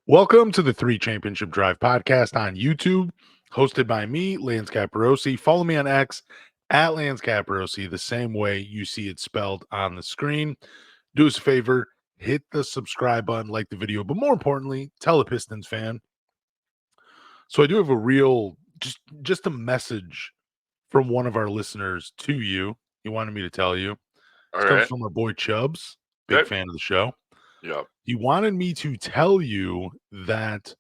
Welcome to the Three Championship Drive podcast on YouTube, hosted by me, Lance Caporossi. Follow me on X at Lance Caporossi, the same way you see it spelled on the screen. Do us a favor, hit the subscribe button, like the video, but more importantly, tell a Pistons fan. So I do have a real, just a message from one of our listeners to you. He wanted me to tell you. All This comes right. from our boy Chubbs, big Okay. fan of the show. Yep. He wanted me to tell you that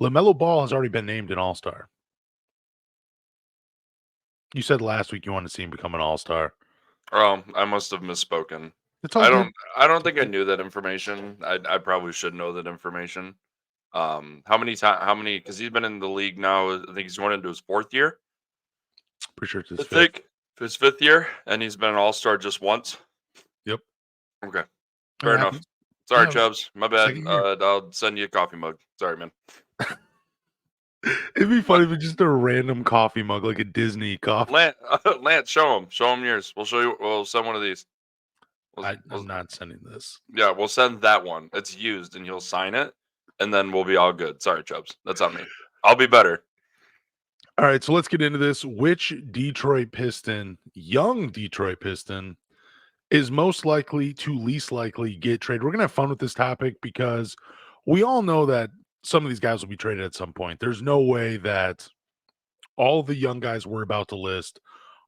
LaMelo Ball has already been named an all-star. You said last week you want to see him become an all-star. I must have misspoken. It's all I good. don't. I don't think I knew that information. I probably should know that information. How many times? How many? Because he's been in the league now. I think he's going into his fourth year. Pretty sure it's I his fifth. think his fifth year, and he's been an all star just once. Yep. Okay. It Fair enough. happens. Sorry, Yeah, Chubbs. My bad. second year. I'll send you a coffee mug. Sorry, man. It'd be What? funny if it's just a random coffee mug, like a Disney coffee. Lance, Lance, show him. Show him yours. We'll show you. We'll send one of these. I'm not sending this. Yeah, we'll send that one. It's used, and he'll sign it, and then we'll be all good. Sorry, Chubbs. That's on me. I'll be better. All right, so let's get into this. Which Detroit Piston, young Detroit Piston, is most likely to least likely get traded? We're going to have fun with this topic because we all know that some of these guys will be traded at some point. There's no way that all the young guys we're about to list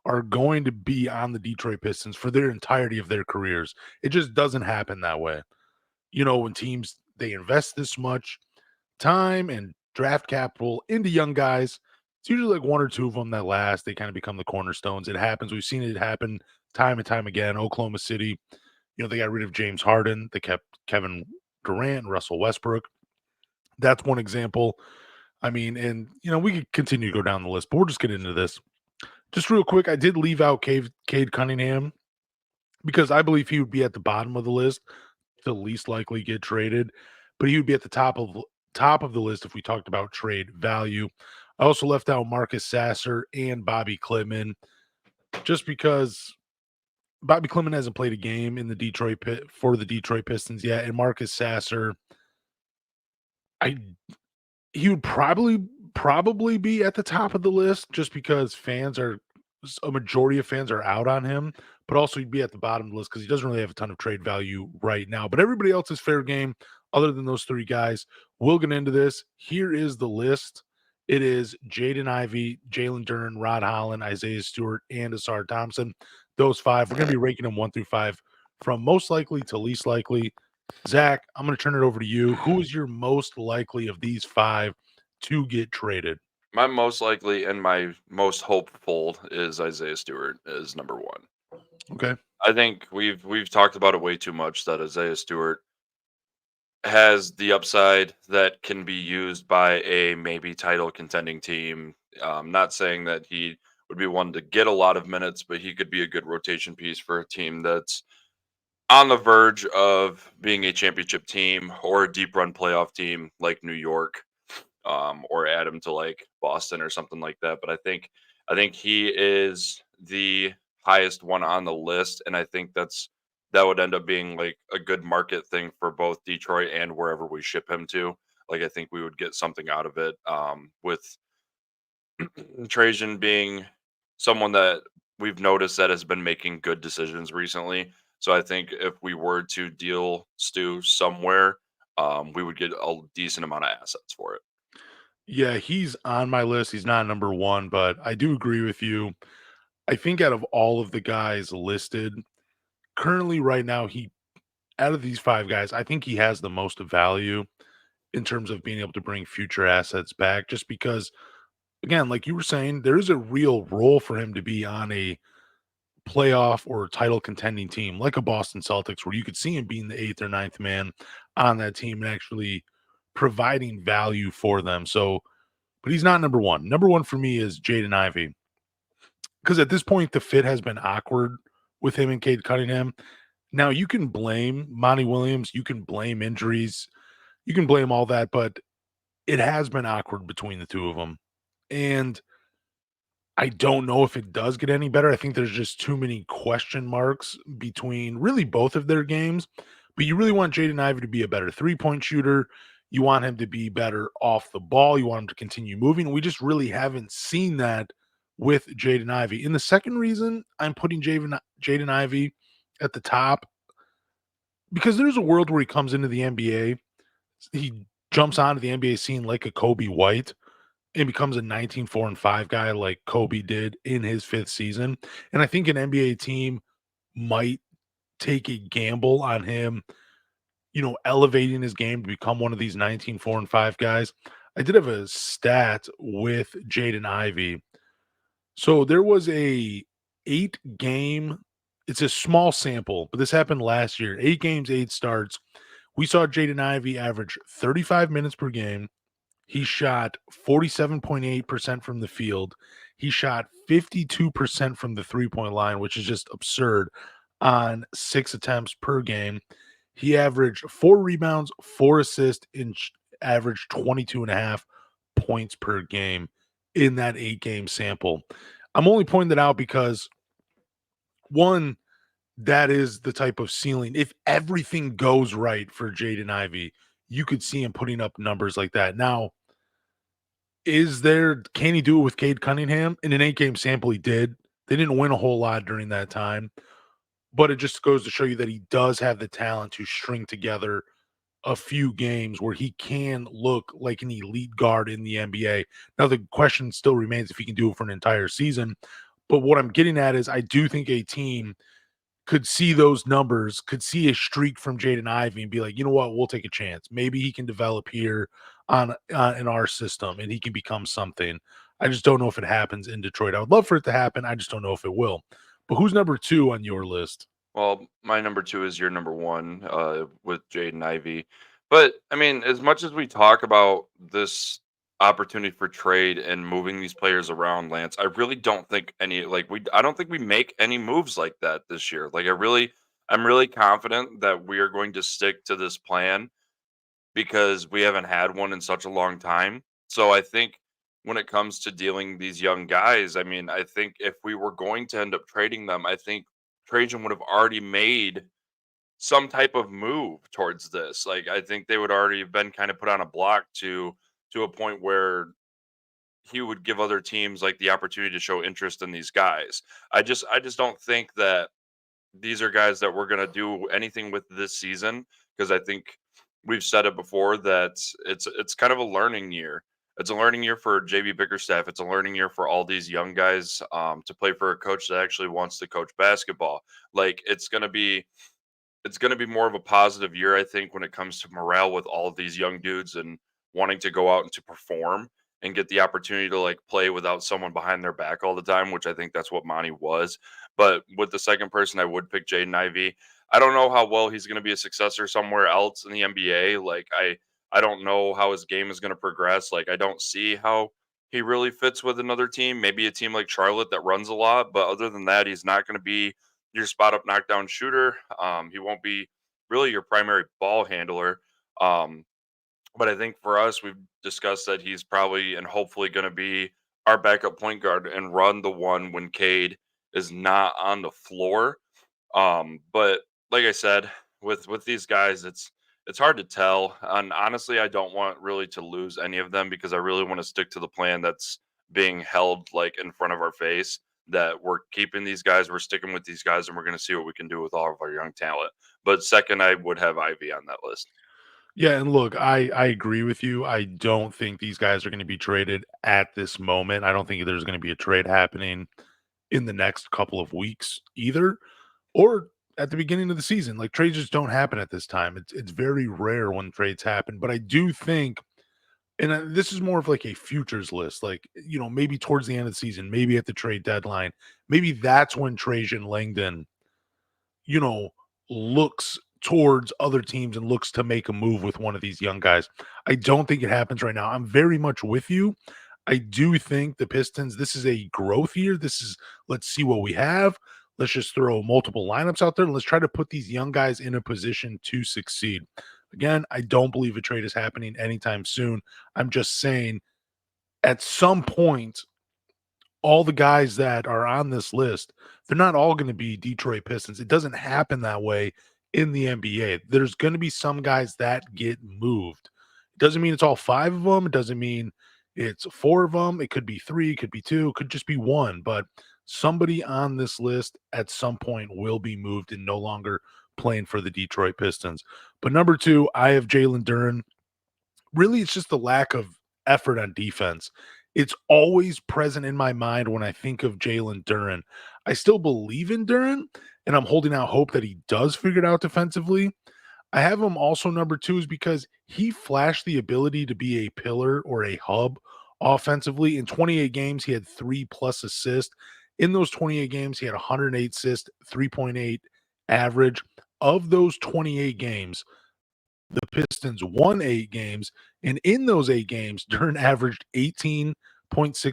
are going to be on the Detroit Pistons for their entirety of their careers. It just doesn't happen that way. You know, when teams they invest this much time and draft capital into young guys, it's usually like one or two of them that last. They kind of become the cornerstones. It happens. We've seen it happen time and time again. Oklahoma City, they got rid of James Harden. They kept Kevin Durant and Russell Westbrook. That's one example. I mean, and we could continue to go down the list, but we're just getting into this. Just real quick, I did leave out Cade Cunningham because I believe he would be at the bottom of the list to least likely get traded, but he would be at the top of the list if we talked about trade value. I also left out Marcus Sasser and Bobby Klitman just because Bobby Klitman hasn't played a game in the Detroit Pit for the Detroit Pistons yet, and Marcus Sasser, I he would probably be at the top of the list just because a majority of fans are out on him, but also he'd be at the bottom of the list because he doesn't really have a ton of trade value right now. But everybody else is fair game other than those three guys. We'll get into this. Here is the list. It is Jaden Ivey, Jalen Duren, Rod Holland, Isaiah Stewart, and Asar Thompson. Those five. We're going to be ranking them 1 through 5 from most likely to least likely. Zach, I'm going to turn it over to you. Who is your most likely of these five to get traded? My most likely and my most hopeful is Isaiah Stewart is number one. Okay. I think we've talked about it way too much that Isaiah Stewart has the upside that can be used by a maybe title contending team. Not saying that he would be one to get a lot of minutes, but he could be a good rotation piece for a team that's on the verge of being a championship team or a deep run playoff team like New York, or add him to like Boston or something like that. But I think he is the highest one on the list, and I think that would end up being like a good market thing for both Detroit and wherever we ship him to. Like I think we would get something out of it. With Trajan being someone that we've noticed that has been making good decisions recently. So I think if we were to deal Stu somewhere, we would get a decent amount of assets for it. Yeah, he's on my list. He's not number one, but I do agree with you. I think out of all of the guys listed currently right now, out of these five guys, I think he has the most value in terms of being able to bring future assets back, just because, again, like you were saying, there is a real role for him to be on a playoff or title contending team like a Boston Celtics, where you could see him being the eighth or ninth man on that team and actually providing value for them. So, but he's not number one. Number one for me is Jaden Ivey because at this point the fit has been awkward with him and Cade Cunningham. Now you can blame Monty Williams, you can blame injuries, you can blame all that, but it has been awkward between the two of them. And I don't know if it does get any better. I think there's just too many question marks between really both of their games. But you really want Jaden Ivey to be a better 3-point shooter. You want him to be better off the ball. You want him to continue moving. We just really haven't seen that with Jaden Ivey. And the second reason I'm putting Jaden Ivey at the top, because there's a world where he comes into the NBA, he jumps onto the NBA scene like a Kobe White and becomes a 19-4-5 guy like Kobe did in his fifth season. And I think an NBA team might take a gamble on him, elevating his game to become one of these 19-4-5 guys. I did have a stat with Jaden Ivey. So there was a 8 game, it's a small sample, but this happened last year. 8 games, 8 starts. We saw Jaden Ivey average 35 minutes per game. He shot 47.8% from the field. He shot 52% from the three-point line, which is just absurd, on 6 attempts per game. He averaged 4 rebounds, 4 assists, and averaged 22.5 points per game in that 8 game sample. I'm only pointing that out because, one, that is the type of ceiling. If everything goes right for Jaden Ivey, you could see him putting up numbers like that. Now, can he do it with Cade Cunningham? In an 8 game sample, he did. They didn't win a whole lot during that time, but it just goes to show you that he does have the talent to string together a few games where he can look like an elite guard in the NBA. Now, the question still remains if he can do it for an entire season. But what I'm getting at is I do think a team could see those numbers, could see a streak from Jaden Ivey and be like, you know what, we'll take a chance. Maybe he can develop here on in our system and he can become something. I just don't know if it happens in Detroit. I would love for it to happen. I just don't know if it will. But who's number 2 on your list? Well, my number two is your number one, with Jaden Ivey. But I mean, as much as we talk about this opportunity for trade and moving these players around, Lance, I really don't think I don't think we make any moves like that this year. I'm really confident that we are going to stick to this plan because we haven't had one in such a long time. So I think when it comes to dealing these young guys, I mean, I think if we were going to end up trading them, I think Trajan would have already made some type of move towards this. Like I think they would already have been kind of put on a block to a point where he would give other teams like the opportunity to show interest in these guys. I just don't think that these are guys that we're going to do anything with this season because I think we've said it before that it's kind of a learning year. It's a learning year for JB Bickerstaff. It's a learning year for all these young guys to play for a coach that actually wants to coach basketball. Like it's going to be more of a positive year, I think, when it comes to morale with all of these young dudes and wanting to go out and to perform and get the opportunity to like play without someone behind their back all the time, which I think that's what Monty was. But with the second person, I would pick Jaden Ivey. I don't know how well he's going to be a successor somewhere else in the NBA. I don't know how his game is going to progress. Like I don't see how he really fits with another team. Maybe a team like Charlotte that runs a lot, but other than that, he's not going to be your spot up knockdown shooter. He won't be really your primary ball handler. Um, but I think for us, we've discussed that he's probably and hopefully going to be our backup point guard and run the one when Cade is not on the floor. But like I said, with these guys, it's hard to tell. And honestly, I don't want really to lose any of them because I really want to stick to the plan that's being held like in front of our face. That we're keeping these guys, we're sticking with these guys, and we're going to see what we can do with all of our young talent. But second, I would have Ivy on that list. Yeah, and look, I agree with you. I don't think these guys are going to be traded at this moment. I don't think there's going to be a trade happening in the next couple of weeks either, or at the beginning of the season. Like trades just don't happen at this time. It's very rare when trades happen. But I do think, and this is more of like a futures list. Like maybe towards the end of the season, maybe at the trade deadline, maybe that's when Trajan Langdon you know, looks towards other teams and looks to make a move with one of these young guys. I don't think it happens right now. I'm very much with you. I do think the Pistons, this is a growth year. This is, let's see what we have. Let's just throw multiple lineups out there and let's try to put these young guys in a position to succeed. Again, I don't believe a trade is happening anytime soon. I'm just saying at some point, all the guys that are on this list, they're not all going to be Detroit Pistons. It doesn't happen that way in the NBA. There's going to be some guys that get moved. Doesn't mean it's all 5 of them. It doesn't mean it's 4 of them. It could be 3, it could be 2, it could just be 1, but somebody on this list at some point will be moved and no longer playing for the Detroit Pistons. But number 2, I have Jalen Duren. Really, it's just the lack of effort on defense. It's always present in my mind when I think of Jalen Duren. I still believe in Duren, and I'm holding out hope that he does figure it out defensively. I have him also number 2 is because he flashed the ability to be a pillar or a hub offensively. In 28 games, he had 3 plus assists. In those 28 games, he had 108 assists, 3.8 average. Of those 28 games, the Pistons won 8 games, and in those 8 games, Dern averaged 18.6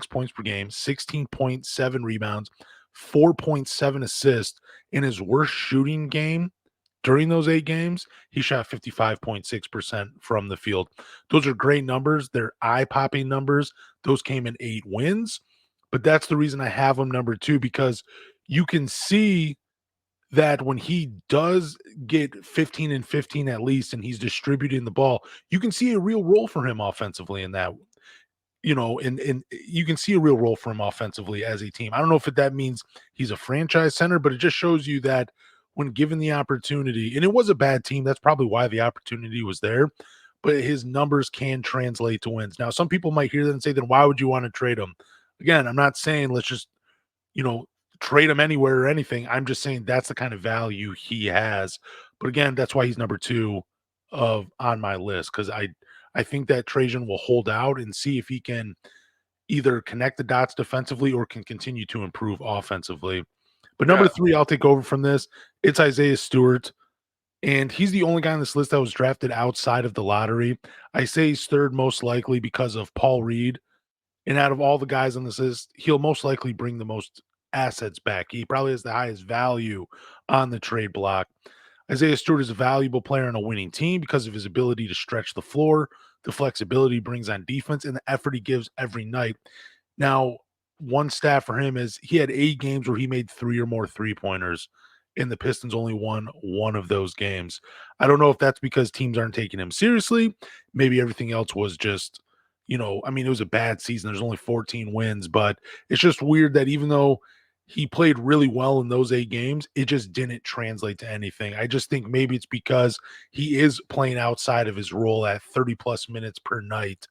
points per game, 16.7 rebounds, 4.7 assists. In his worst shooting game during those 8 games, he shot 55.6% from the field. Those are great numbers. They're eye-popping numbers. Those came in 8 wins, but that's the reason I have him number 2 because you can see that when he does get 15 and 15 at least and he's distributing the ball, you can see a real role for him offensively in that, and you can see a real role for him offensively as a team. I don't know if that means he's a franchise center, but it just shows you that when given the opportunity, and it was a bad team, that's probably why the opportunity was there, but his numbers can translate to wins. Now, some people might hear that and say, then why would you want to trade him? Again, I'm not saying let's just you know, trade him anywhere or anything. I'm just saying that's the kind of value he has. But again, that's why he's number 2 of on my list because I think that Trajan will hold out and see if he can either connect the dots defensively or can continue to improve offensively. But number Yeah, 3, I'll take over from this. It's Isaiah Stewart. And he's the only guy on this list that was drafted outside of the lottery. I say he's third most likely because of Paul Reed, and out of all the guys on this list, he'll most likely bring the most assets back. He probably has the highest value on the trade block. Isaiah Stewart is a valuable player on a winning team because of his ability to stretch the floor, the flexibility he brings on defense, and the effort he gives every night. Now, one stat for him is he had 8 games where he made 3 or more three-pointers, and the Pistons only won one of those games. I don't know if that's because teams aren't taking him seriously. Maybe everything else was just, I mean, it was a bad season. There's only 14 wins, but it's just weird that even though he played really well in those 8 games, it just didn't translate to anything. I just think maybe it's because he is playing outside of his role at 30 plus minutes per night,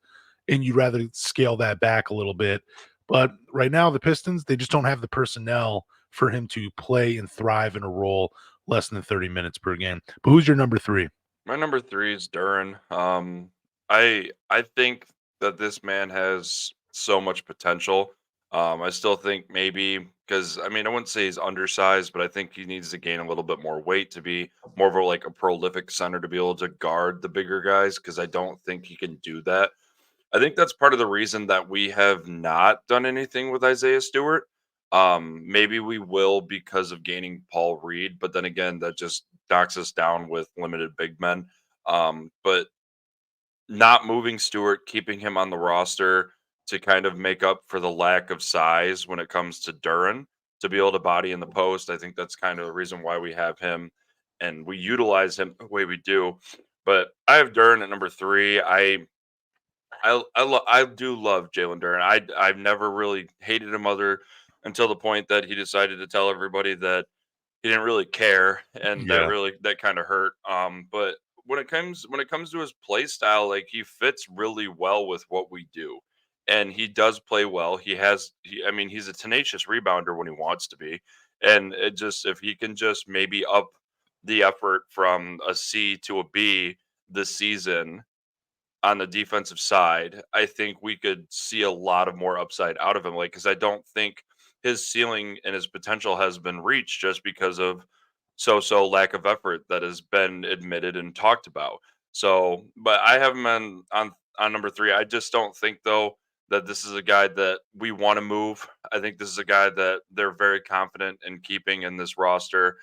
and you'd rather scale that back a little bit. But right now, the Pistons, they just don't have the personnel for him to play and thrive in a role less than 30 minutes per game. But who's your number 3? my number 3 is Duran. I think that this man has so much potential. I still think maybe because I mean I wouldn't say he's undersized, but I think he needs to gain a little bit more weight to be more of a like a prolific center to be able to guard the bigger guys. Because I don't think he can do that. I think that's part of the reason that we have not done anything with Isaiah Stewart. Maybe we will because of gaining Paul Reed, but then again, that just knocks us down with limited big men. But not moving Stewart, keeping him on the roster to kind of make up for the lack of size when it comes to Duran to be able to body in the post. I think that's kind of the reason why we have him and we utilize him the way we do. But I have Duran at number 3. I do love Jalen Duren. I've never really hated him other until the point that he decided to tell everybody that he didn't really care, and Yeah. that kind of hurt. But when it comes to his play style, like he fits really well with what we do, and he does play well. I mean, he's a tenacious rebounder when he wants to be, and it just if he can just maybe up the effort from a C to a B this season on the defensive side, I think we could see a lot of more upside out of him. Like, because I don't think his ceiling and his potential has been reached just because of so lack of effort that has been admitted and talked about. So, but I have him on number 3. I just don't think though that this is a guy that we want to move. I think this is a guy that they're very confident in keeping in this roster.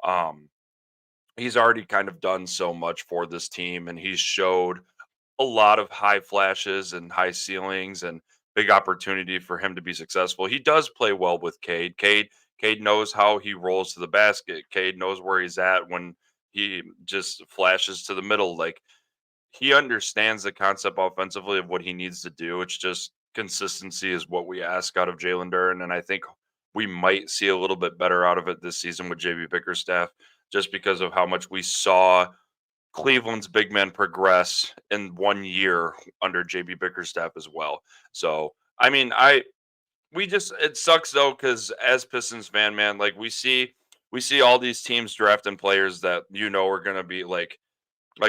Um, he's already kind of done so much for this team, and he's showed a lot of high flashes and high ceilings and big opportunity for him to be successful. He does play well with Cade. Cade knows how he rolls to the basket. Cade knows where he's at when he just flashes to the middle. Like he understands the concept offensively of what he needs to do. It's just consistency is what we ask out of Jalen Duren, and I think we might see a little bit better out of it this season with JB Bickerstaff, just because of how much we saw Cleveland's big men progress in 1 year under JB Bickerstaff as well. So, I mean, we just it sucks though because as Pistons fan, man, like we see all these teams drafting players that are gonna be like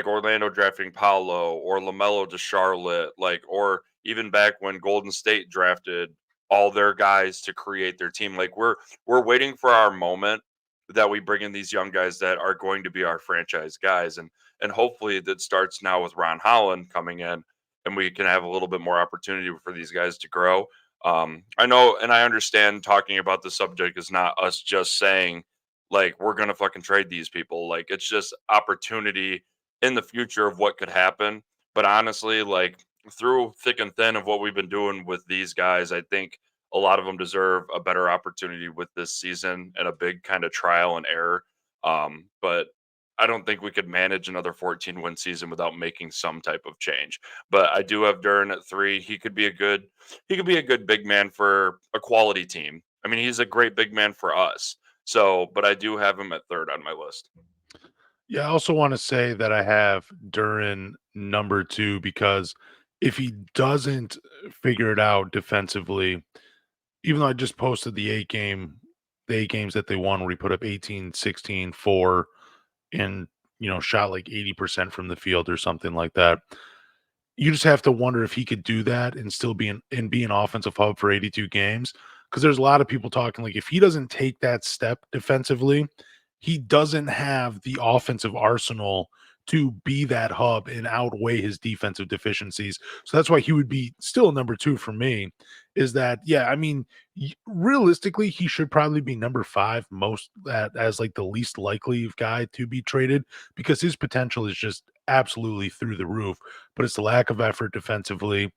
Orlando drafting Paolo or LaMelo to Charlotte, like, or even back when Golden State drafted all their guys to create their team. Like we're waiting for our moment that we bring in these young guys that are going to be our franchise guys, and hopefully that starts now with Ron Holland coming in, and we can have a little bit more opportunity for these guys to grow. I know and I understand talking about the subject is not us just saying like we're gonna fucking trade these people. Like it's just opportunity in the future of what could happen. But honestly, like through thick and thin of what we've been doing with these guys, I think a lot of them deserve a better opportunity with this season and a big kind of trial and error. But I don't think we could manage another 14-win season without making some type of change. But I do have Duran at 3. He could be a good big man for a quality team. I mean, he's a great big man for us. So, but I do have him at third on my list. Yeah, I also want to say that I have Duran number 2 because if he doesn't figure it out defensively, even though I just posted the 8 games that they won where he put up 18, 16, 4, and, shot like 80% from the field or something like that. You just have to wonder if he could do that and still be an offensive hub for 82 games. Because there's a lot of people talking like if he doesn't take that step defensively, he doesn't have the offensive arsenal to be that hub and outweigh his defensive deficiencies. So that's why he would be still number 2 for me. Is that yeah? I mean, realistically, he should probably be number 5 most as like the least likely guy to be traded because his potential is just absolutely through the roof, but it's the lack of effort defensively.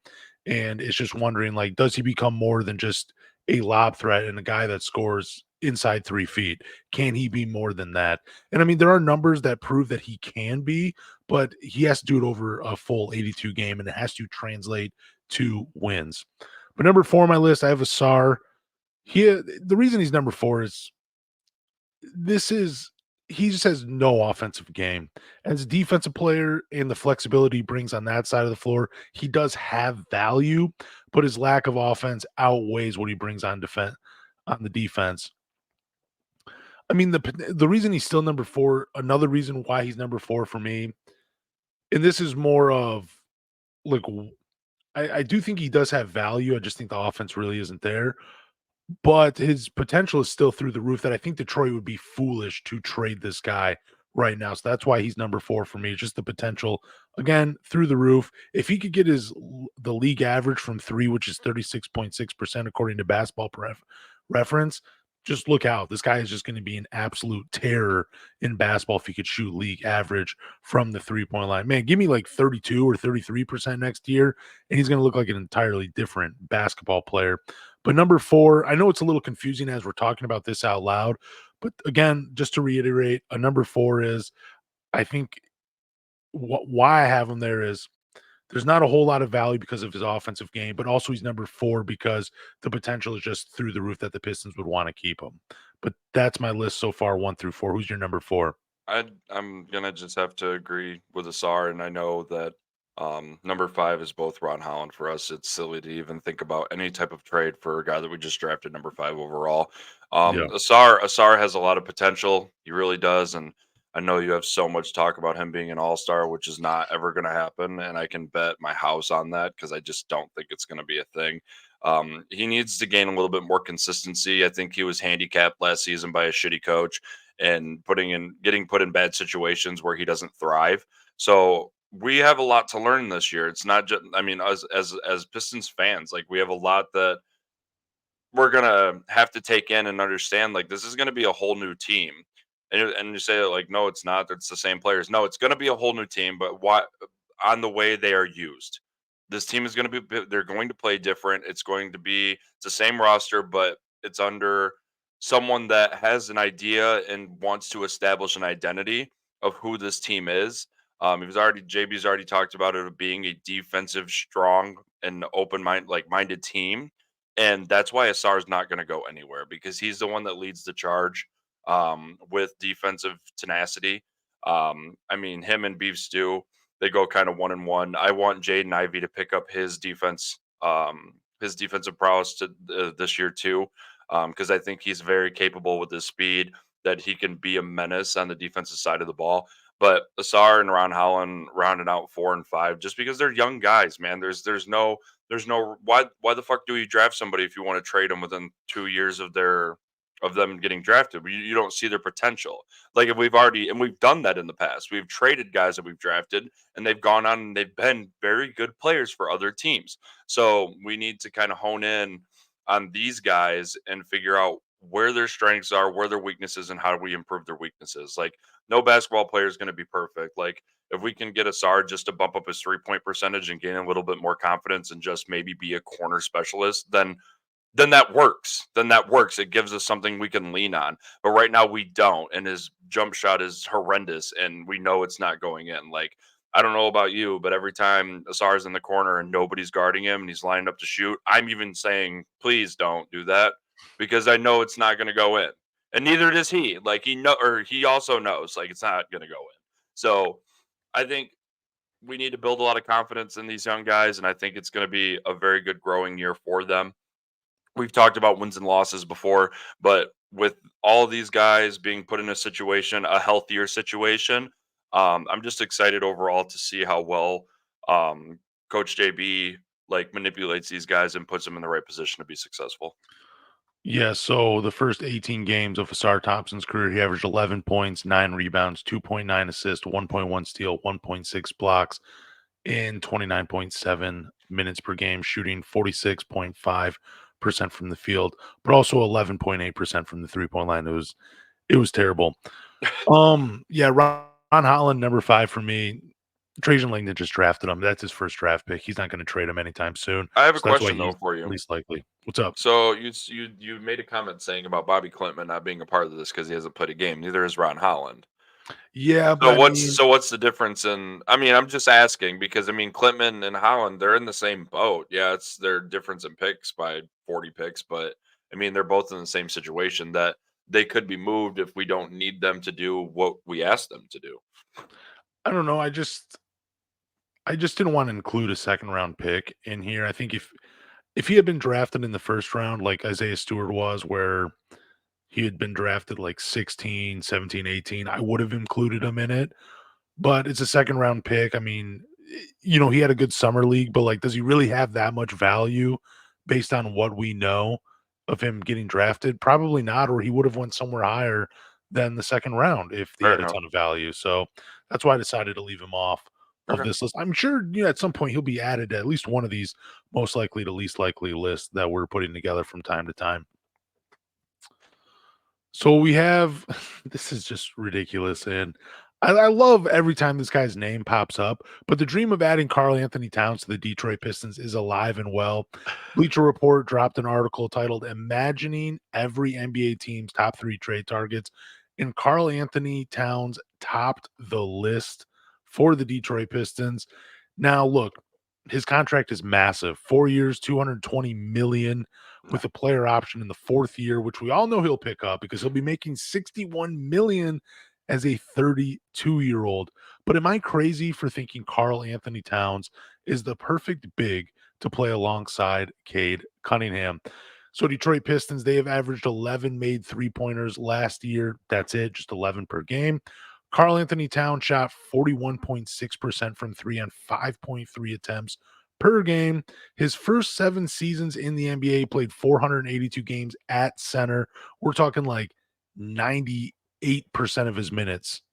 And it's just wondering, like, does he become more than just a lob threat and a guy that scores inside 3 feet? Can he be more than that? And I mean, there are numbers that prove that he can be, but he has to do it over a full 82 game and it has to translate to wins. But number 4 on my list, I have Asar. The reason he's number 4 is this is he just has no offensive game. As a defensive player and the flexibility he brings on that side of the floor, he does have value, but his lack of offense outweighs what he brings on the defense. I mean, the reason he's still number 4, another reason why he's number 4 for me, and this is more of like I do think he does have value. I just think the offense really isn't there. But his potential is still through the roof that I think Detroit would be foolish to trade this guy right now. So that's why he's number 4 for me. Just the potential, again, through the roof. If he could get the league average from 3, which is 36.6% according to Basketball Reference, just look out. This guy is just going to be an absolute terror in basketball if he could shoot league average from the 3-point line. Man, give me like 32 or 33% next year, and he's going to look like an entirely different basketball player. But number 4, I know it's a little confusing as we're talking about this out loud, but again, just to reiterate, a number 4 is I think why I have him there is there's not a whole lot of value because of his offensive game, but also he's number 4 because the potential is just through the roof that the Pistons would want to keep him. But that's my list so far, 1 through 4. Who's your number 4? I'm gonna just have to agree with Asar, and I know that number 5 is both Ron Holland for us. It's silly to even think about any type of trade for a guy that we just drafted number 5 overall. Yeah. Asar has a lot of potential. He really does, and I know you have so much talk about him being an all star, which is not ever going to happen, and I can bet my house on that because I just don't think it's going to be a thing. He needs to gain a little bit more consistency. I think he was handicapped last season by a shitty coach and getting put in bad situations where he doesn't thrive. So we have a lot to learn this year. It's not just I mean, as Pistons fans, like we have a lot that we're gonna have to take in and understand. Like this is gonna be a whole new team. And you say like, no, it's not. It's the same players. No, it's gonna be a whole new team, but why on the way they are used. This team is they're going to play different. It's the same roster, but it's under someone that has an idea and wants to establish an identity of who this team is. JB's already talked about it being a defensive, strong and minded team, and that's why Asar is not going to go anywhere because he's the one that leads the charge with defensive tenacity. I mean, him and Beef Stew, they go kind of one and one. I want Jaden Ivey to pick up his defensive prowess this year too, because I think he's very capable with his speed that he can be a menace on the defensive side of the ball. But Asar and Ron Holland rounding out 4 and 5 just because they're young guys, man. There's no why the fuck do you draft somebody if you want to trade them within 2 years of them getting drafted? You don't see their potential. Like if we've done that in the past. We've traded guys that we've drafted and they've gone on and they've been very good players for other teams. So we need to kind of hone in on these guys and figure out where their strengths are, where their weaknesses, and how do we improve their weaknesses. Like no basketball player is going to be perfect. Like if we can get Asar just to bump up his 3 point percentage and gain a little bit more confidence and just maybe be a corner specialist, then that works. Then that works. It gives us something we can lean on. But right now we don't, and his jump shot is horrendous, and we know it's not going in. Like I don't know about you, but every time Asar's in the corner and nobody's guarding him and he's lining up to shoot, I'm even saying, please don't do that because I know it's not going to go in, and neither does he. Like he also knows like it's not going to go in. So I think we need to build a lot of confidence in these young guys, and I think it's going to be a very good growing year for them. We've talked about wins and losses before, but with all these guys being put in a healthier situation, I'm just excited overall to see how well Coach JB like manipulates these guys and puts them in the right position to be successful. Yeah, so the first 18 games of Asar Thompson's career, he averaged 11 points, 9 rebounds, 2.9 assists, 1.1 steal, 1.6 blocks in 29.7 minutes per game, shooting 46.5% from the field, but also 11.8% from the three-point line. It was terrible. Yeah, Ron Holland, number 5 for me. Trajan Langdon just drafted him. That's his first draft pick. He's not going to trade him anytime soon. I have a So that's why question though he's for you. least likely. What's up? So you made a comment saying about Bobby Klintman not being a part of this because he hasn't played a game. Neither has Ron Holland. Yeah, but So I mean, what's the difference in I mean, I'm just asking because I mean Klintman and Holland, they're in the same boat. Yeah, it's their difference in picks by 40 picks, but I mean they're both in the same situation that they could be moved if we don't need them to do what we asked them to do. I don't know. I just didn't want to include a second round pick in here. I think if he had been drafted in the first round like Isaiah Stewart was, where he had been drafted like 16, 17, 18, I would have included him in it. But it's a second round pick. I mean, he had a good summer league, but like, does he really have that much value based on what we know of him getting drafted? Probably not, or he would have went somewhere higher than the second round if he Fair had a enough. ton of value. So that's why I decided to leave him off of Okay. this list. I'm sure, at some point he'll be added to at least one of these most likely to least likely lists that we're putting together from time to time. So we have this is just ridiculous, and I love every time this guy's name pops up. But the dream of adding Karl Anthony Towns to the Detroit Pistons is alive and well. Bleacher Report dropped an article titled "Imagining Every NBA Team's Top 3 Trade Targets," and Karl Anthony Towns topped the list for the Detroit Pistons. Now, look, his contract is massive. 4 years, 220 million No. with a player option in the 4th year, which we all know he'll pick up because he'll be making 61 million as a 32-year-old. But am I crazy for thinking Karl Anthony Towns is the perfect big to play alongside Cade Cunningham? So Detroit Pistons, they have averaged 11 made three-pointers last year. That's it, just 11 per game. Karl Anthony Towns shot 41.6% from 3 on 5.3 attempts per game. His first 7 seasons in the NBA, played 482 games at center. We're talking like 98% of his minutes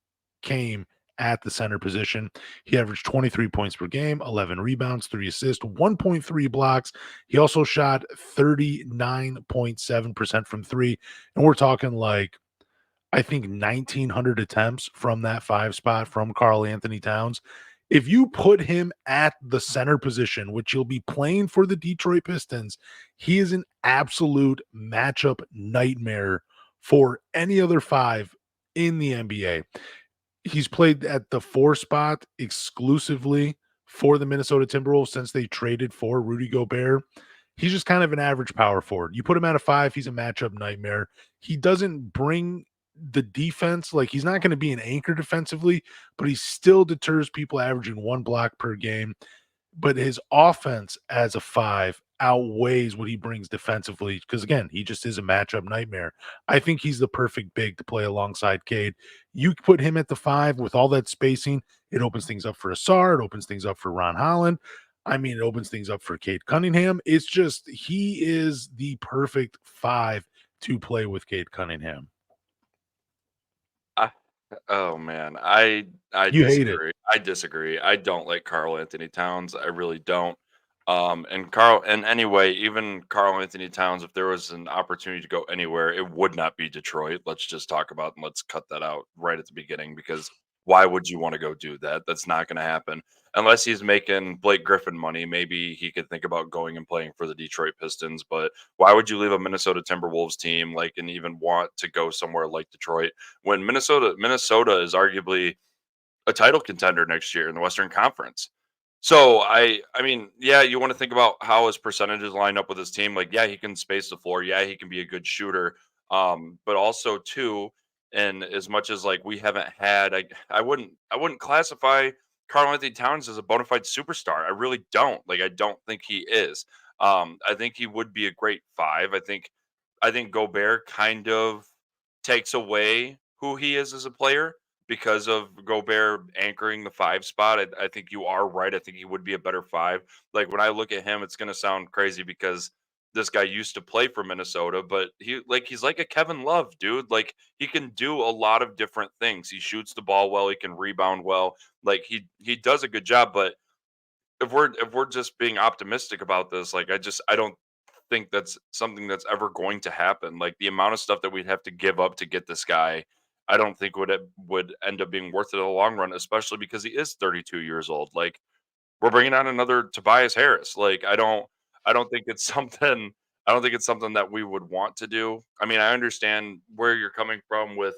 came at the center position. He averaged 23 points per game, 11 rebounds, 3 assists, 1.3 blocks. He also shot 39.7% from 3. And we're talking like, I think 1,900 attempts from that 5 spot from Karl Anthony Towns. If you put him at the center position, which he'll be playing for the Detroit Pistons, he is an absolute matchup nightmare for any other 5 in the NBA. He's played at the 4 spot exclusively for the Minnesota Timberwolves since they traded for Rudy Gobert. He's just kind of an average power forward. You put him at a 5, he's a matchup nightmare. He doesn't bring the defense, like, he's not gonna be an anchor defensively, but he still deters people averaging 1 block per game. But his offense as a 5 outweighs what he brings defensively because, again, he just is a matchup nightmare. I think he's the perfect big to play alongside Cade. You put him at the 5 with all that spacing, it opens things up for Asar, it opens things up for Ron Holland. I mean, it opens things up for Cade Cunningham. It's just he is the perfect 5 to play with Cade Cunningham. I Oh man, I You hate it. disagree. I disagree. I don't like Karl Anthony Towns. I really don't. And anyway, even Karl Anthony Towns, if there was an opportunity to go anywhere, it would not be Detroit. Let's just talk about and let's cut that out right at the beginning because why would you want to go do that? That's not going to happen unless he's making Blake Griffin money. Maybe he could think about going and playing for the Detroit Pistons. But why would you leave a Minnesota Timberwolves team like and even want to go somewhere like Detroit? When Minnesota is arguably a title contender next year in the Western Conference. So I mean, yeah, you want to think about how his percentages line up with his team. Like, yeah, he can space the floor. Yeah, he can be a good shooter. But also too, and as much as like we haven't had, I wouldn't classify Karl Anthony Towns as a bona fide superstar. I really don't. Like, I don't think he is. I think he would be a great 5. I think Gobert kind of takes away who he is as a player because of Gobert anchoring the 5 spot. I think you are right. I think he would be a better 5. Like when I look at him, it's going to sound crazy because this guy used to play for Minnesota, but he's like a Kevin Love, dude. Like he can do a lot of different things. He shoots the ball well, he can rebound well. Like he does a good job, but if we're just being optimistic about this, like I don't think that's something that's ever going to happen. Like the amount of stuff that we'd have to give up to get this guy, I don't think would end up being worth it in the long run, especially because he is 32 years old. Like we're bringing on another Tobias Harris. Like I don't think it's something I don't think it's something that we would want to do. I mean, I understand where you're coming from with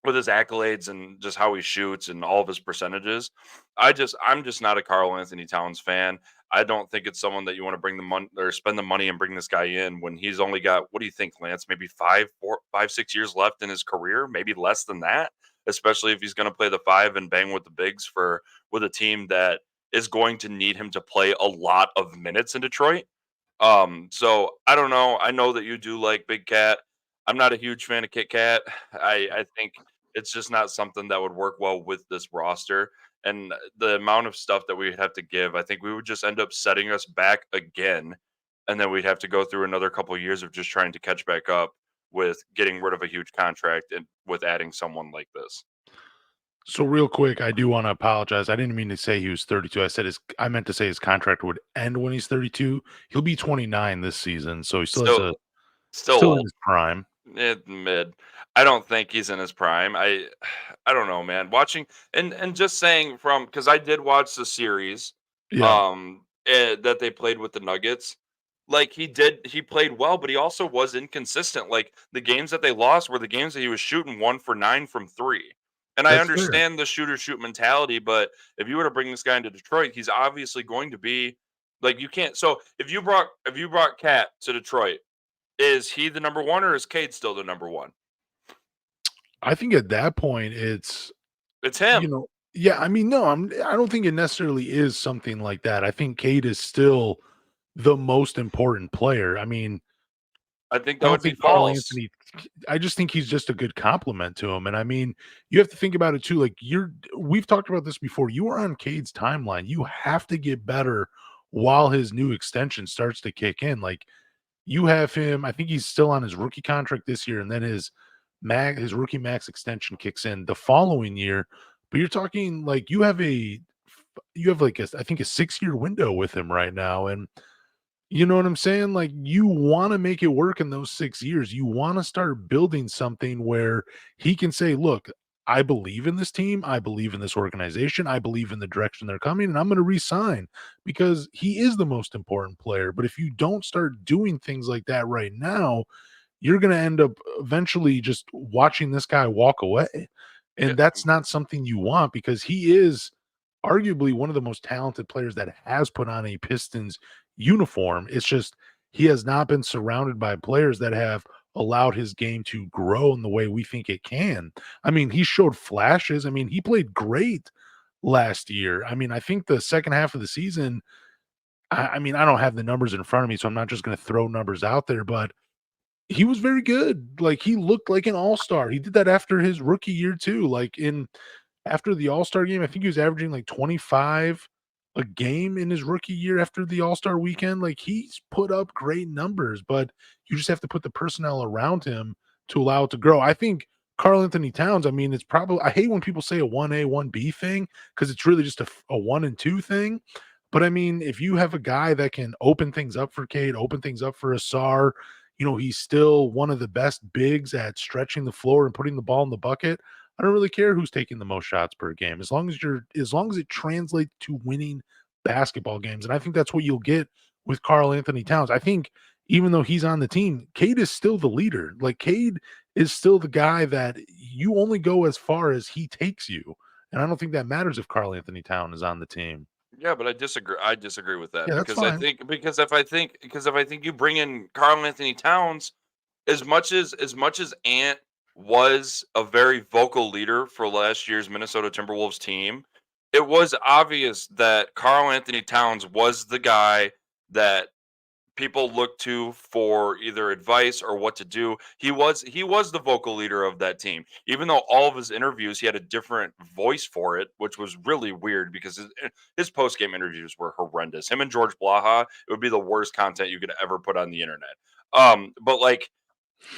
his accolades and just how he shoots and all of his percentages. I'm just not a Karl Anthony Towns fan. I don't think it's someone that you want to bring the money or spend the money and bring this guy in when he's only got what do you think, Lance? Maybe 6 years left in his career, maybe less than that. Especially if he's going to play the 5 and bang with the bigs for with a team that is going to need him to play a lot of minutes in Detroit. So I don't know. I know that you do like Big Cat. I'm not a huge fan of Kit Kat. I think it's just not something that would work well with this roster. And the amount of stuff that we'd have to give, I think we would just end up setting us back again. And then we'd have to go through another couple of years of just trying to catch back up with getting rid of a huge contract and with adding someone like this. So real quick, I do want to apologize. I didn't mean to say he was 32. I meant to say his contract would end when he's 32. He'll be 29 this season, so he still has Still a still still in old. his prime. Mid. I don't think he's in his prime. I don't know, man. Watching and just saying from because I did watch the series, Yeah, that they played with the Nuggets. Like he played well, but he also was inconsistent. Like the games that they lost were the games that he was shooting 1 for 9 from three. And I that's fair. understand the shooter shoot mentality, but if you were to bring this guy into Detroit, he's obviously going to be like you can't. So if you brought Cat to Detroit, is he the number 1 or is Cade still the number 1? I think at that point it's, It's him. yeah, I mean, no, I don't think it necessarily is something like that. I think Cade is still the most important player. I mean, I think I that don't would be think Carl false. Anthony. I just think he's just a good compliment to him. And I mean, you have to think about it too. Like we've talked about this before. You are on Cade's timeline. You have to get better while his new extension starts to kick in. Like you have him, I think he's still on his rookie contract this year, and then his rookie max extension kicks in the following year. But you're talking like you have like I think a 6-year window with him right now. And you know what I'm saying? Like, you wanna make it work in those 6 years. You wanna start building something where he can say, "Look, I believe in this team. I believe in this organization. I believe in the direction they're coming, and I'm gonna resign," because he is the most important player. But if you don't start doing things like that right now, you're gonna end up eventually just watching this guy walk away. Yeah, And that's not something you want because he is arguably one of the most talented players that has put on a Pistons uniform. It's just he has not been surrounded by players that have allowed his game to grow in the way we think it can. I mean, he showed flashes. I mean, he played great last year. I mean, I think the second half of the season, I mean, I don't have the numbers in front of me, so I'm not just going to throw numbers out there, but he was very good. Like, he looked like an all-star. He did that after his rookie year too. Like, in after the All-Star game, I think he was averaging like 25 a game in his rookie year after the All-Star weekend. Like, he's put up great numbers, but you just have to put the personnel around him to allow it to grow. I think Karl Anthony Towns, I mean, it's probably, I hate when people say a 1A, 1B thing because it's really just a 1 and 2 thing. But I mean, if you have a guy that can open things up for Cade, open things up for Asar, he's still one of the best bigs at stretching the floor and putting the ball in the bucket. I don't really care who's taking the most shots per game as long as it translates to winning basketball games. And I think that's what you'll get with Karl Anthony Towns. I think even though he's on the team, Cade is still the leader. Like, Cade is still the guy that you only go as far as he takes you. And I don't think that matters if Karl Anthony Town is on the team. yeah, but I disagree. I disagree with that Yeah, that's because I fine. think because if I think you bring in Karl Anthony Towns, as much as Ant was a very vocal leader for last year's Minnesota Timberwolves team, it was obvious that Karl Anthony Towns was the guy that people look to for either advice or what to do. He was the vocal leader of that team. Even though all of his interviews he had a different voice for it, which was really weird because his post-game interviews were horrendous. Him and George Blaha, it would be the worst content you could ever put on the internet. But like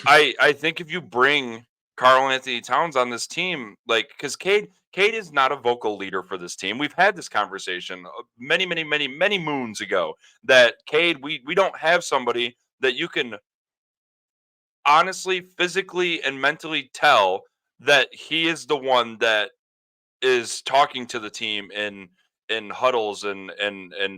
I think if you bring Karl Anthony Towns on this team, like because Cade is not a vocal leader for this team. We've had this conversation many, many, many, many moons ago that Cade, we don't have somebody that you can honestly, physically, and mentally tell that he is the one that is talking to the team in huddles and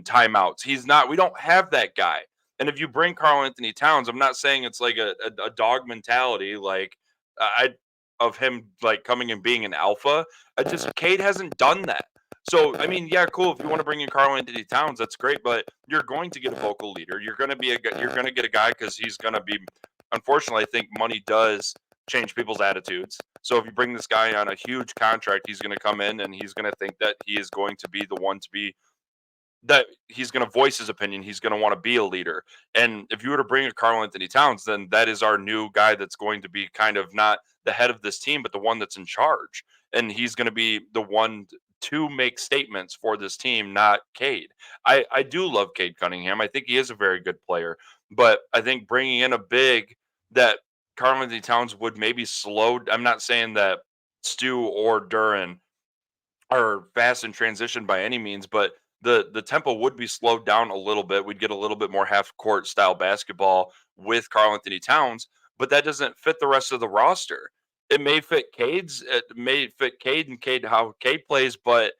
timeouts. He's not. We don't have that guy. And if you bring Karl Anthony Towns, I'm not saying it's like a dog mentality, like I of him like coming and being an alpha. I just Cade hasn't done that. So I mean, yeah, cool. If you want to bring in Karl Anthony Towns, that's great. But you're going to get a vocal leader. You're going to get a guy because he's going to be. Unfortunately, I think money does change people's attitudes. So if you bring this guy on a huge contract, he's going to come in and he's going to think that he is going to be the one to be that he's going to voice his opinion. He's going to want to be a leader. And if you were to bring a Karl Anthony Towns, then that is our new guy that's going to be kind of not the head of this team, but the one that's in charge. And he's going to be the one to make statements for this team, not Cade. I do love Cade Cunningham. I think he is a very good player, but I think bringing in a big that Karl Anthony Towns would maybe slow. I'm not saying that Stu or Duran are fast in transition by any means, but the tempo would be slowed down a little bit. We'd get a little bit more half court style basketball with Karl Anthony Towns, but that doesn't fit the rest of the roster. It may fit Cade and Cade how Cade plays, but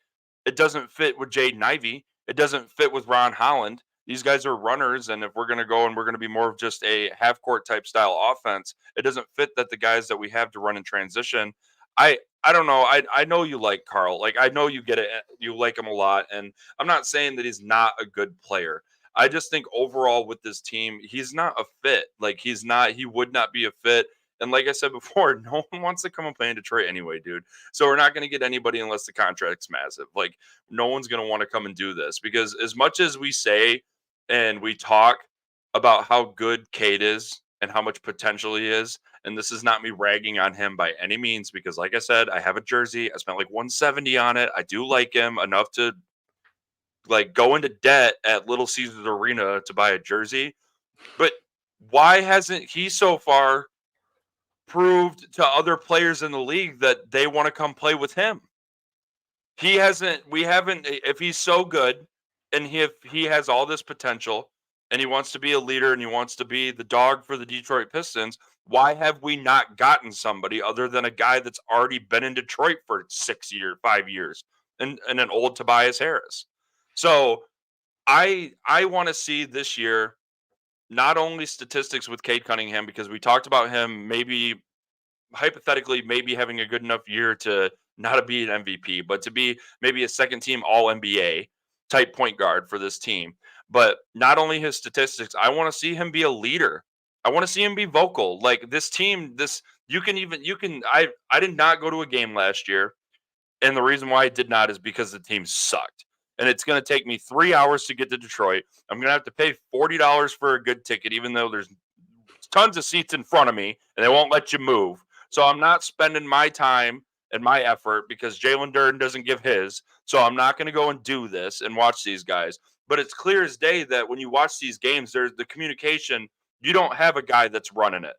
it doesn't fit with Jaden Ivey. It doesn't fit with Ron Holland. These guys are runners, and if we're going to go and we're going to be more of just a half court type style offense, it doesn't fit that the guys that we have to run in transition. I don't know. I know you like Carl. Like I know you get it. You like him a lot, and I'm not saying that he's not a good player. I just think overall with this team, he's not a fit. Like he's not. He would not be a fit. And like I said before, no one wants to come and play in Detroit anyway, dude. So we're not going to get anybody unless the contract's massive. Like no one's going to want to come and do this because as much as we say and we talk about how good Cade is and how much potential he is, and this is not me ragging on him by any means because like I said, I have a jersey. I spent like 170 on it. I do like him enough to like go into debt at Little Caesars Arena to buy a jersey. But why hasn't he so far proved to other players in the league that they want to come play with him? He hasn't we haven't if he's so good and if he has all this potential and he wants to be a leader and he wants to be the dog for the Detroit Pistons, why have we not gotten somebody other than a guy that's already been in Detroit for 6 years, 5 years, and an old Tobias Harris? So I want to see this year not only statistics with Cade Cunningham because we talked about him maybe hypothetically maybe having a good enough year to not be an MVP, but to be maybe a second team All NBA type point guard for this team. But not only his statistics, I want to see him be a leader. I want to see him be vocal. Like this team, this you can I did not go to a game last year, and the reason why I did not is because the team sucked. And it's going to take me 3 hours to get to Detroit. I'm going to have to pay $40 for a good ticket, even though there's tons of seats in front of me and they won't let you move. So I'm not spending my time and my effort because Jalen Durden doesn't give his. So I'm not going to go and do this and watch these guys. But it's clear as day that when you watch these games, there's the communication. You don't have a guy that's running it.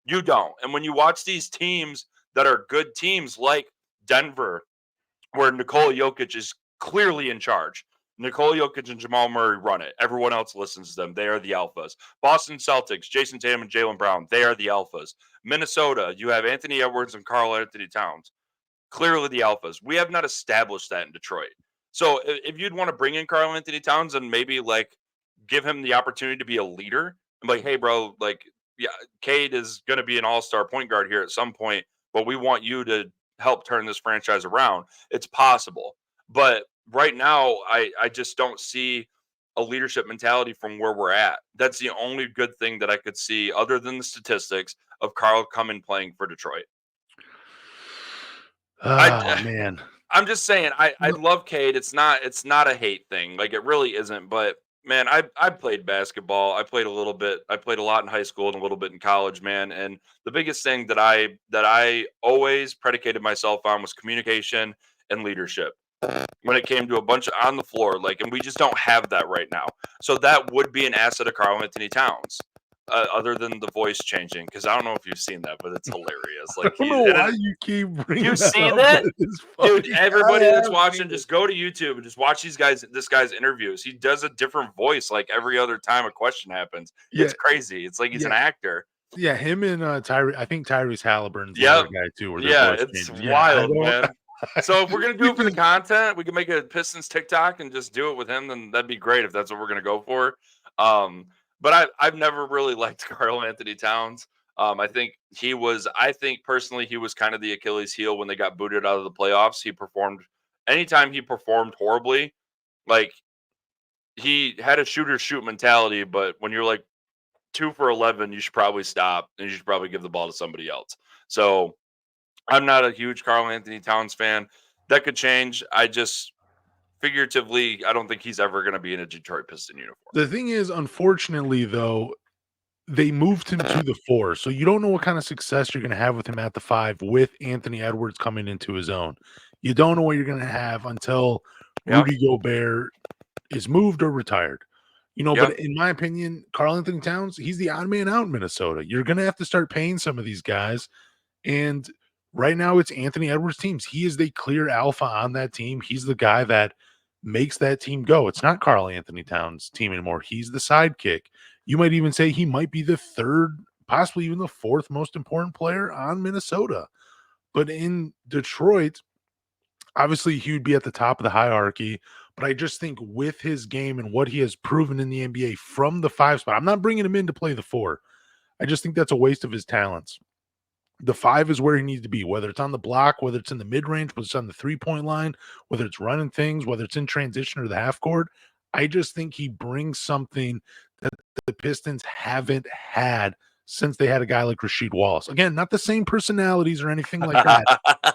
You don't. And when you watch these teams that are good teams like Denver, where Nikola Jokic is clearly in charge. Nikola Jokic and Jamal Murray run it. Everyone else listens to them. They are the alphas. Boston Celtics, Jason Tatum and Jaylen Brown, they are the alphas. Minnesota, you have Anthony Edwards and Karl Anthony Towns. Clearly the alphas. We have not established that in Detroit. So if you'd want to bring in Karl Anthony Towns and maybe like give him the opportunity to be a leader, I'm like, hey, bro, like, yeah, Cade is going to be an all-star point guard here at some point, but we want you to help turn this franchise around. It's possible. But right now, I just don't see a leadership mentality from where we're at. That's the only good thing that I could see other than the statistics of Carl coming playing for Detroit. Oh, I man. I'm just saying I No, love Cade. It's not a hate thing. Like it really isn't, but man, I played basketball. I played a little bit. I played a lot in high school and a little bit in college, man. And the biggest thing that I always predicated myself on was communication and leadership when it came to a bunch of on the floor, like, and we just don't have that right now. So that would be an asset of Karl Anthony Towns, other than the voice changing. Because I don't know if you've seen that, but it's hilarious. I Like don't he's know and why you keep you bringing that see up, but that, it is dude? funny. I Everybody that's have watching, seen it. just go to YouTube and just watch this guy's interviews. He does a different voice like every other time a question happens. Yeah, It's crazy. It's like he's yeah, an actor. yeah. Him and Tyree. I think Tyrese Halliburton's the other Yep. guy too, where their Yeah, voice it's changes. Yeah, I wild, don't. man. So if we're gonna do We it for the just content, we can make a Pistons TikTok and just do it with him, then that'd be great if that's what we're gonna go for. Um, but I've never really liked Karl Anthony Towns. I think personally he was kind of the Achilles heel when they got booted out of the playoffs. He performed anytime he performed horribly, like he had a shooter shoot mentality, but when you're like 2 for 11, you should probably stop and you should probably give the ball to somebody else. So I'm not a huge Karl Anthony Towns fan. That could change. I just figuratively, I don't think he's ever going to be in a Detroit Piston uniform. the thing is, unfortunately, though, they moved him to the 4, so you don't know what kind of success you're gonna have with him at the 5 with Anthony Edwards coming into his own. You don't know what you're gonna have until Yeah, Rudy Gobert is moved or retired. yeah, But in my opinion, Karl Anthony Towns, he's the odd man out in Minnesota. You're gonna have to start paying some of these guys, and right now it's Anthony Edwards' teams. He is the clear alpha on that team. He's the guy that makes that team go. It's not Karl Anthony Towns' team anymore. He's the sidekick. You might even say he might be the third, possibly even the fourth most important player on Minnesota. But in Detroit, obviously he would be at the top of the hierarchy. But I just think with his game and what he has proven in the NBA from the 5 spot, I'm not bringing him in to play the 4. I just think that's a waste of his talents. The 5 is where he needs to be, whether it's on the block, whether it's in the mid range, whether it's on the 3-point line, whether it's running things, whether it's in transition or the half court. I just think he brings something that the Pistons haven't had since they had a guy like Rasheed Wallace. Again, not the same personalities or anything like that,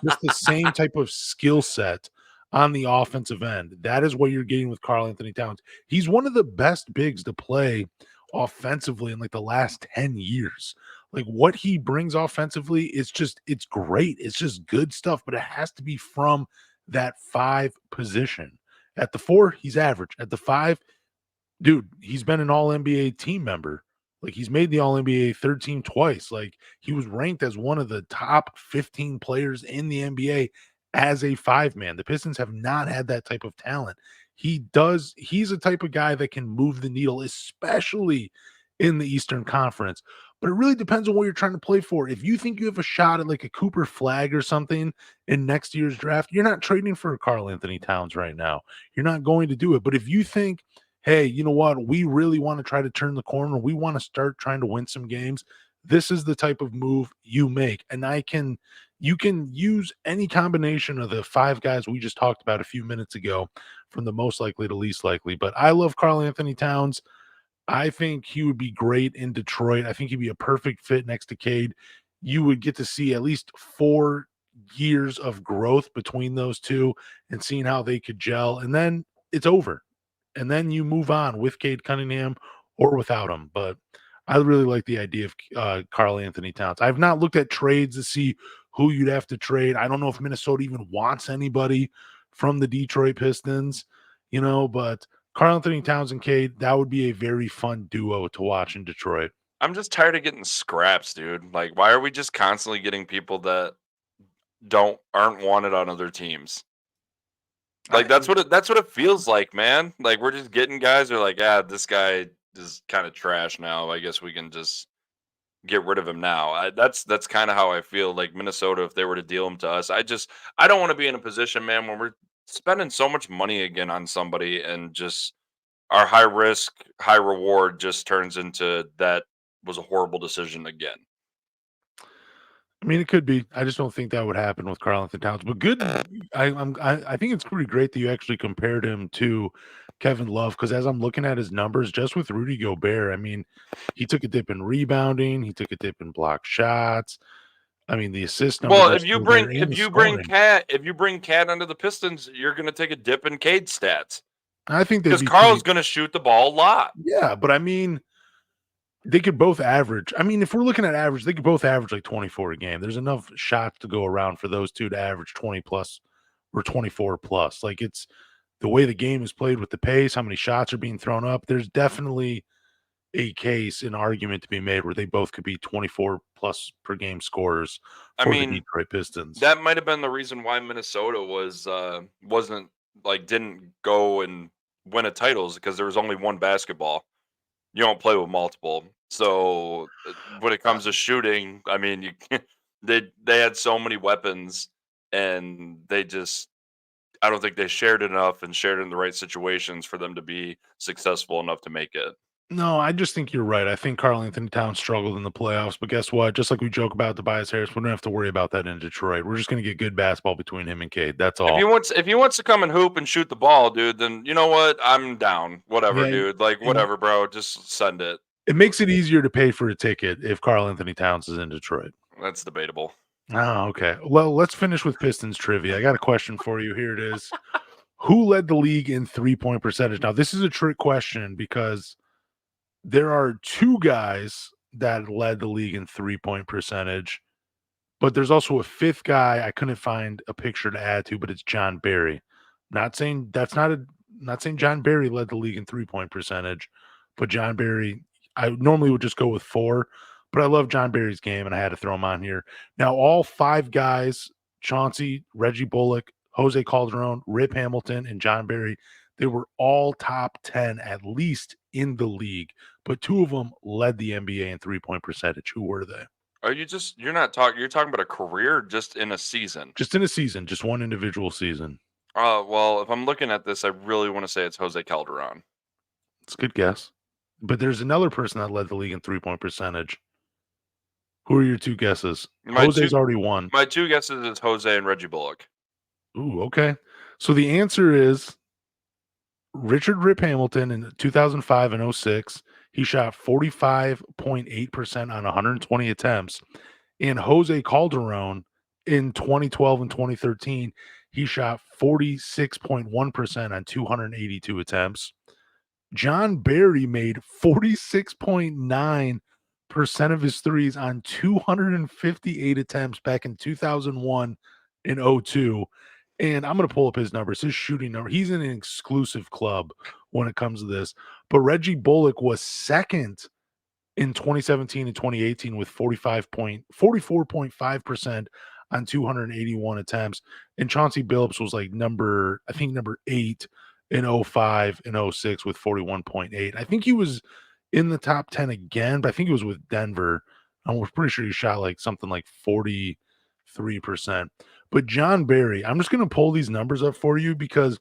just the same type of skill set on the offensive end. That is what you're getting with Karl Anthony Towns. He's one of the best bigs to play offensively in like the last 10 years. Like what he brings offensively is just it's great. It's just good stuff, but it has to be from that 5 position. At the 4, he's average. At the 5, dude, he's been an all NBA team member. Like he's made the all NBA third team twice. Like he was ranked as one of the top 15 players in the NBA as a 5 man. The Pistons have not had that type of talent. He's a type of guy that can move the needle, especially in the Eastern Conference. But it really depends on what you're trying to play for. If you think you have a shot at like a Cooper Flag or something in next year's draft, you're not trading for Karl Anthony Towns right now. You're not going to do it. But if you think, hey, you know what? We really want to try to turn the corner. We want to start trying to win some games. this is the type of move you make. And you can use any combination of the five guys we just talked about a few minutes ago from the most likely to least likely. But I love Karl Anthony Towns. I think he would be great in Detroit. I think he'd be a perfect fit next to Cade. You would get to see at least 4 years of growth between those two and seeing how they could gel. And then it's over. And then you move on with Cade Cunningham or without him. But I really like the idea of Karl Anthony Towns. I've not looked at trades to see who you'd have to trade. I don't know if Minnesota even wants anybody from the Detroit Pistons, but Karl Anthony Towns and Cade, that would be a very fun duo to watch in Detroit. I'm just tired of getting scraps, dude. Like, why are we just constantly getting people that aren't wanted on other teams? Like, that's what it feels like, man. Like, we're just getting guys who are like, this guy is kind of trash now. I guess we can just get rid of him now. That's kind of how I feel. Like Minnesota, if they were to deal him to us, I don't want to be in a position, man, when we're spending so much money again on somebody and just our high risk, high reward just turns into that was a horrible decision again. I mean, it could be. I just don't think that would happen with Karl Anthony Towns. But good. I think it's pretty great that you actually compared him to Kevin Love because as I'm looking at his numbers, just with Rudy Gobert, I mean, he took a dip in rebounding, he took a dip in block shots. I mean, the assist numbers Well, are still there, and the scoring. If you bring Cat under the Pistons, you're gonna take a dip in Cade stats I think they'd because be Carl's pretty. gonna shoot the ball a lot. Yeah, but I mean, they could both average. I mean, if we're looking at average, they could both average like 24 a game. There's enough shots to go around for those two to average 20 plus or 24 plus. Like it's the way the game is played with the pace, how many shots are being thrown up. There's definitely a case, an argument to be made where they both could be 24 plus per game scorers I for the mean, Detroit Pistons. that might have been the reason why Minnesota wasn't like didn't go and win a titles because there was only one basketball. You don't play with multiple. So when it Uh, comes to shooting, I mean, they had so many weapons, and they just I don't think they shared enough and shared in the right situations for them to be successful enough to make it. No, I just think you're right. I think Karl Anthony Towns struggled in the playoffs, but guess what? Just like we joke about Tobias Harris, we don't have to worry about that in Detroit. We're just going to get good basketball between him and Cade. That's all. If he wants to come and hoop and shoot the ball, dude, then you know what? I'm down. Whatever, Yeah, dude. Like and whatever, bro. Just send it. it makes it easier to pay for a ticket if Karl Anthony Towns is in Detroit. That's debatable. Oh, okay. Well, let's finish with Pistons trivia. I got a question for you. Here it is. Who led the league in 3-point percentage? Now, this is a trick question because there are two guys that led the league in 3-point percentage, but there's also a fifth guy I couldn't find a picture to add to, but it's John Barry. Not saying John Barry led the league in 3-point percentage, but John Barry, I normally would just go with four, but I love John Barry's game and I had to throw him on here. Now, all five guys, Chauncey, Reggie Bullock, Jose Calderon, Rip Hamilton, and John Barry, they were all top 10 at least in the league, but two of them led the NBA in 3-point percentage. Who were they? Are you just you're talking about a career just in a season? Just in a season, just one individual season. Well, if I'm looking at this, I really want to say it's Jose Calderon. It's a good guess. But there's another person that led the league in 3-point percentage. Who are your two guesses? My two Jose's already won. my two guesses is Jose and Reggie Bullock. Ooh, okay. So the answer is Richard Rip Hamilton in 2005 and '06. He shot 45.8% on 120 attempts. And Jose Calderon in 2012 and 2013, he shot 46.1% on 282 attempts. John Barry made 46.9% of his threes on 258 attempts back in 2001 and '02. And I'm going to pull up his numbers, his shooting number. He's in an exclusive club when it comes to this. But Reggie Bullock was second in 2017 and 2018 with 44.5% on 281 attempts. And Chauncey Billups was like number 8 in '05 and '06 with 41.8. I think he was in the top 10 again, but I think it was with Denver. I'm pretty sure he shot like something like 43%. But John Barry, I'm just going to pull these numbers up for you because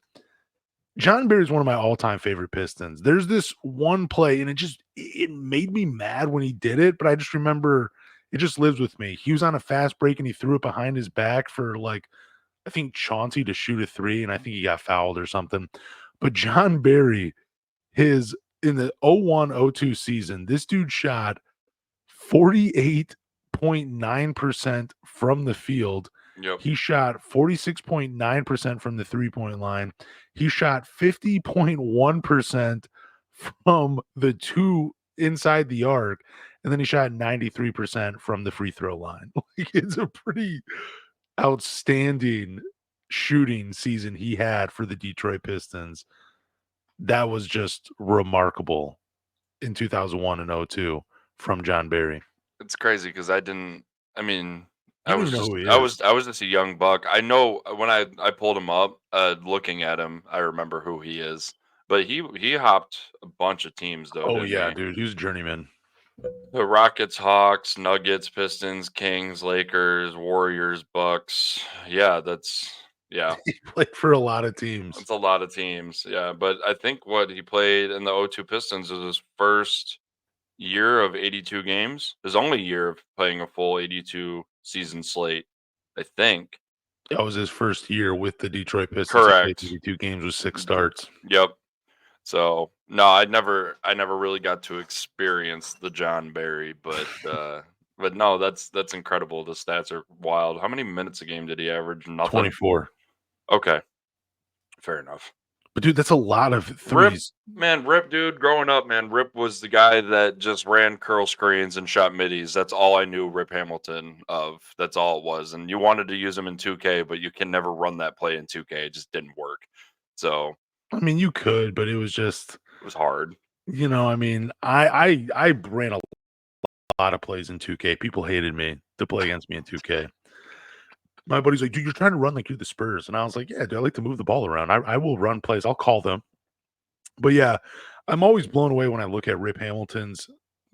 John Barry is one of my all-time favorite Pistons. There's this one play, and it made me mad when he did it, but I just remember it just lives with me. He was on a fast break and he threw it behind his back for like I think Chauncey to shoot a three, and I think he got fouled or something. But John Barry, his in the 01-02 season, this dude shot 48.9% from the field. Yep. He shot 46.9% from the three-point line. He shot 50.1% from the two inside the arc, and then he shot 93% from the free throw line. Like, it's a pretty outstanding shooting season he had for the Detroit Pistons. That was just remarkable in 2001 and '02 from John Barry. It's crazy because I didn't. I mean, You I don't was even know just who he I was is. I was just a young buck. I know when I pulled him up, looking at him, I remember who he is. But he hopped a bunch of teams though, Oh, didn't yeah, he? dude, he was a journeyman. The Rockets, Hawks, Nuggets, Pistons, Kings, Lakers, Warriors, Bucks. Yeah, He played for a lot of teams. that's a lot of teams. Yeah, but I think what he played in the '02 Pistons was his first year of 82 games. His only year of playing a full 82 season slate, I think. That was his first year with the Detroit Pistons. He played Correct. 82 games with 6 starts. Yep. So no, I never really got to experience the John Barry, but no, that's incredible. The stats are wild. How many minutes a game did he average? Nothing. 24. Okay, fair enough. But dude, that's a lot of Rip, threes. man, Rip, dude. Growing up, man, Rip was the guy that just ran curl screens and shot middies. That's all I knew Rip Hamilton of. That's all it was. And you wanted to use him in 2K, but you can never run that play in 2K. It just didn't work. So I mean, you could, but it was just, it was hard. I mean, I ran a lot of plays in 2K. People hated me to play against me in 2K. My buddy's like, dude, you're trying to run like you're the Spurs. And I was like, yeah, dude, I like to move the ball around. I will run plays. I'll call them. But yeah, I'm always blown away when I look at Rip Hamilton's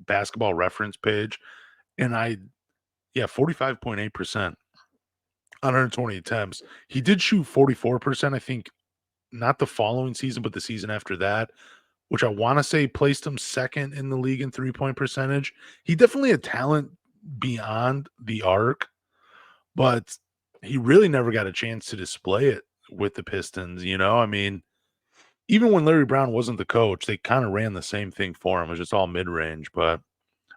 basketball reference page. And yeah, 45.8% on 120 attempts. He did shoot 44%, I think, not the following season, but the season after that, which I want to say placed him second in the league in 3-point percentage. He definitely had talent beyond the arc, but he really never got a chance to display it with the Pistons. I mean, even when Larry Brown wasn't the coach, they kind of ran the same thing for him. It was just all mid range. But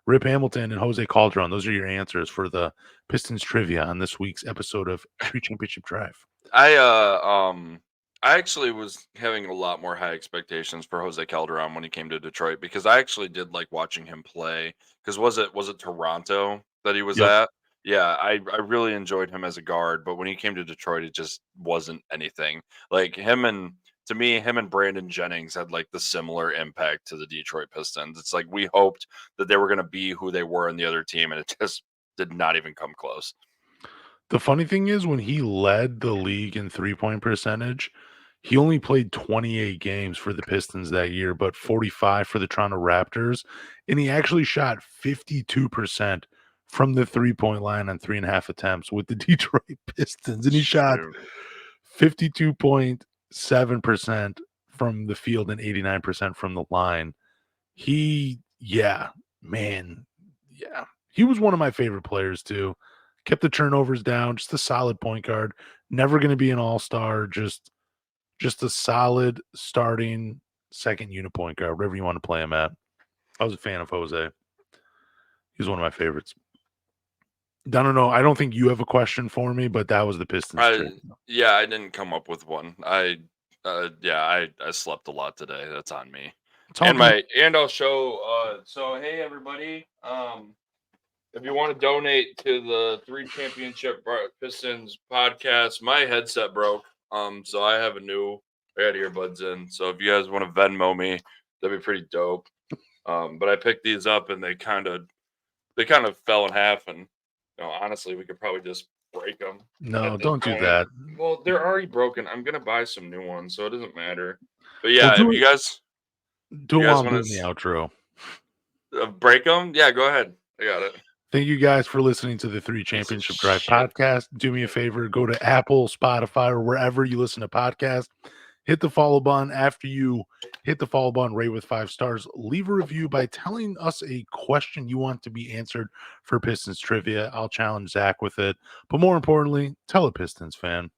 Rip Hamilton and Jose Calderon, those are your answers for the Pistons trivia on this week's episode of 3 Championship Drive. I uh um I actually was having a lot more high expectations for Jose Calderon when he came to Detroit because I actually did like watching him play. Because was it Toronto that he was Yep. at? Yeah, I really enjoyed him as a guard, but when he came to Detroit, it just wasn't anything. Like him and Brandon Jennings had like the similar impact to the Detroit Pistons. It's like we hoped that they were going to be who they were in the other team, and it just did not even come close. The funny thing is, when he led the league in 3-point percentage, he only played 28 games for the Pistons that year, but 45 for the Toronto Raptors. And he actually shot 52% from the 3-point line on 3.5 attempts with the Detroit Pistons. And he shot Shoot. 52.7% from the field and 89% from the line. Yeah, man, yeah. He was one of my favorite players too. Kept the turnovers down, just a solid point guard. Never going to be an all-star, just a solid starting second unit point guard, whatever you want to play him at. I was a fan of Jose. He's one of my favorites. I don't know. I don't think you have a question for me, but that was the Pistons trip. Yeah, I didn't come up with one. I slept a lot today. That's on me. It's all good. And I'll show so hey everybody, if you want to donate to the 3 Championship Pistons podcast, my headset broke. So I have I got earbuds in. So if you guys want to Venmo me, that'd be pretty dope. But I picked these up and they kind of fell in half, and honestly, we could probably just break them No, at this don't do point. that. Well, they're already broken. I'm gonna buy some new ones, so it doesn't matter. But Well, yeah, if you guys do it while I'm want doing the outro. to break them, yeah, go ahead. I got it. Thank you guys for listening to the 3 Championship Drive Shit. podcast. Do me a favor, go to Apple, Spotify, or wherever you listen to podcasts. Hit the follow button. After you hit the follow button, rate with 5 stars. Leave a review by telling us a question you want to be answered for Pistons trivia. I'll challenge Zach with it. But more importantly, tell a Pistons fan.